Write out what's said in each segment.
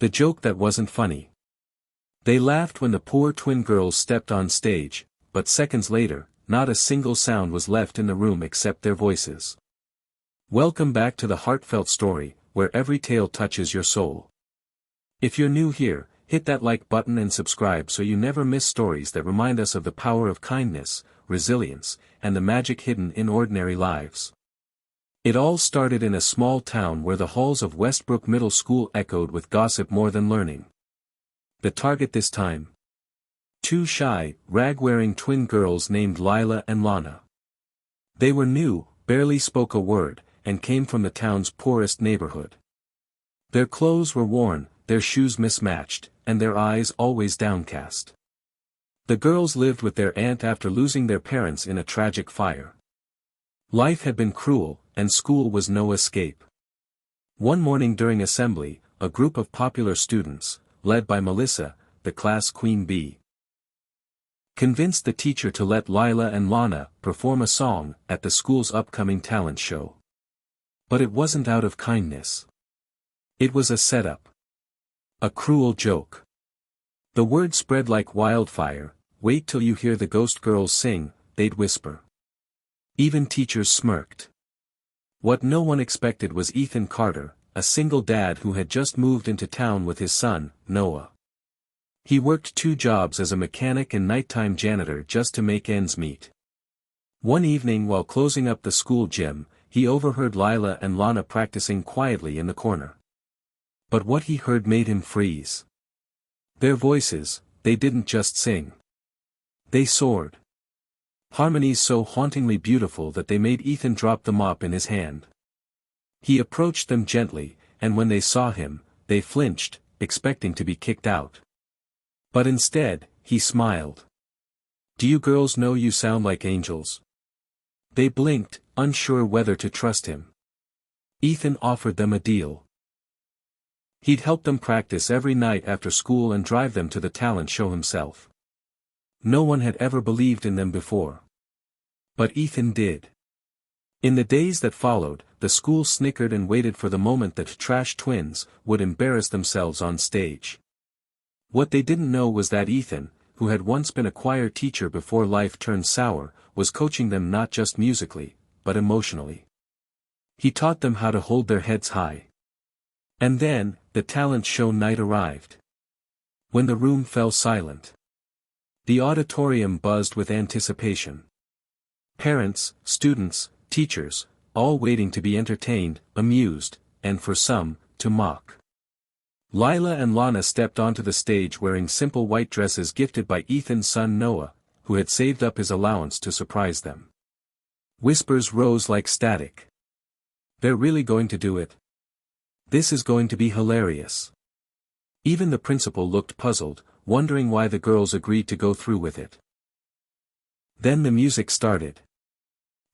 The joke that wasn't funny. They laughed when the poor twin girls stepped on stage, but seconds later, not a single sound was left in the room except their voices. Welcome back to the Heartfelt story, where every tale touches your soul. If you're new here, hit that like button and subscribe so you never miss stories that remind us of the power of kindness, resilience, and the magic hidden in ordinary lives. It all started in a small town where the halls of Westbrook Middle School echoed with gossip more than learning. The target this time? Two shy, rag-wearing twin girls named Lila and Lana. They were new, barely spoke a word, and came from the town's poorest neighborhood. Their clothes were worn, their shoes mismatched, and their eyes always downcast. The girls lived with their aunt after losing their parents in a tragic fire. Life had been cruel, and school was no escape. One morning during assembly, a group of popular students, led by Melissa, the class queen bee, convinced the teacher to let Lila and Lana perform a song at the school's upcoming talent show. But it wasn't out of kindness. It was a setup. A cruel joke. The word spread like wildfire. Wait till you hear the ghost girls sing, they'd whisper. Even teachers smirked. What no one expected was Ethan Carter, a single dad who had just moved into town with his son, Noah. He worked 2 jobs as a mechanic and nighttime janitor just to make ends meet. One evening while closing up the school gym, he overheard Lila and Lana practicing quietly in the corner. But what he heard made him freeze. Their voices, they didn't just sing. They soared. Harmonies so hauntingly beautiful that they made Ethan drop the mop in his hand. He approached them gently, and when they saw him, they flinched, expecting to be kicked out. But instead, he smiled. Do you girls know you sound like angels? They blinked, unsure whether to trust him. Ethan offered them a deal. He'd help them practice every night after school and drive them to the talent show himself. No one had ever believed in them before. But Ethan did. In the days that followed, the school snickered and waited for the moment that trash twins would embarrass themselves on stage. What they didn't know was that Ethan, who had once been a choir teacher before life turned sour, was coaching them not just musically, but emotionally. He taught them how to hold their heads high. And then, the talent show night arrived. When the room fell silent, the auditorium buzzed with anticipation. Parents, students, teachers, all waiting to be entertained, amused, and for some, to mock. Lila and Lana stepped onto the stage wearing simple white dresses gifted by Ethan's son Noah, who had saved up his allowance to surprise them. Whispers rose like static. They're really going to do it? This is going to be hilarious. Even the principal looked puzzled, wondering why the girls agreed to go through with it. Then the music started.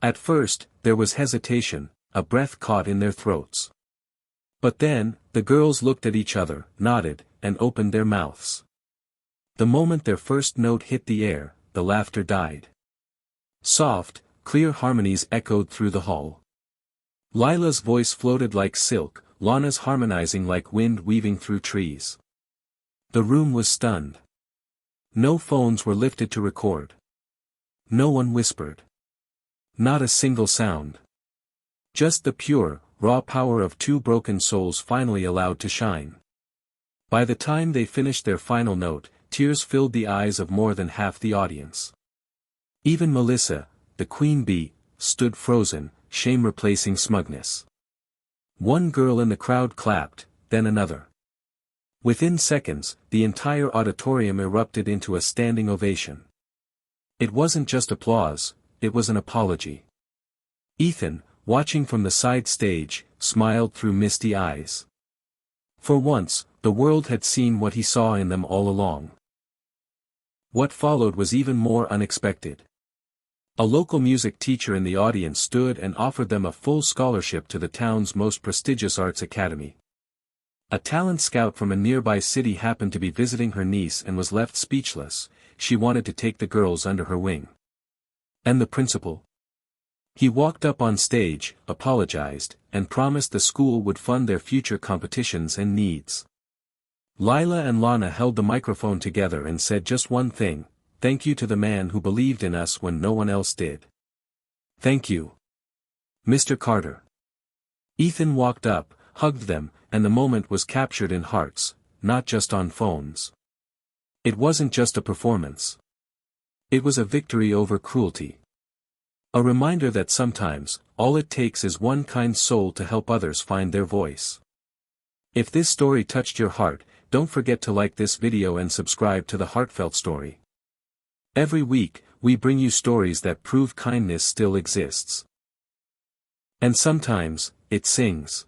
At first, there was hesitation, a breath caught in their throats. But then, the girls looked at each other, nodded, and opened their mouths. The moment their first note hit the air, the laughter died. Soft, clear harmonies echoed through the hall. Lila's voice floated like silk, Lana's harmonizing like wind weaving through trees. The room was stunned. No phones were lifted to record. No one whispered. Not a single sound. Just the pure, raw power of 2 broken souls finally allowed to shine. By the time they finished their final note, tears filled the eyes of more than half the audience. Even Melissa, the queen bee, stood frozen, shame replacing smugness. One girl in the crowd clapped, then another. Within seconds, the entire auditorium erupted into a standing ovation. It wasn't just applause, it was an apology. Ethan, watching from the side stage, smiled through misty eyes. For once, the world had seen what he saw in them all along. What followed was even more unexpected. A local music teacher in the audience stood and offered them a full scholarship to the town's most prestigious arts academy. A talent scout from a nearby city happened to be visiting her niece and was left speechless. She wanted to take the girls under her wing. And the principal? He walked up on stage, apologized, and promised the school would fund their future competitions and needs. Lila and Lana held the microphone together and said just one thing: thank you to the man who believed in us when no one else did. Thank you, Mr. Carter. Ethan walked up, hugged them, and the moment was captured in hearts, not just on phones. It wasn't just a performance. It was a victory over cruelty. A reminder that sometimes, all it takes is one kind soul to help others find their voice. If this story touched your heart, don't forget to like this video and subscribe to the Heartfelt story. Every week, we bring you stories that prove kindness still exists. And sometimes, it sings.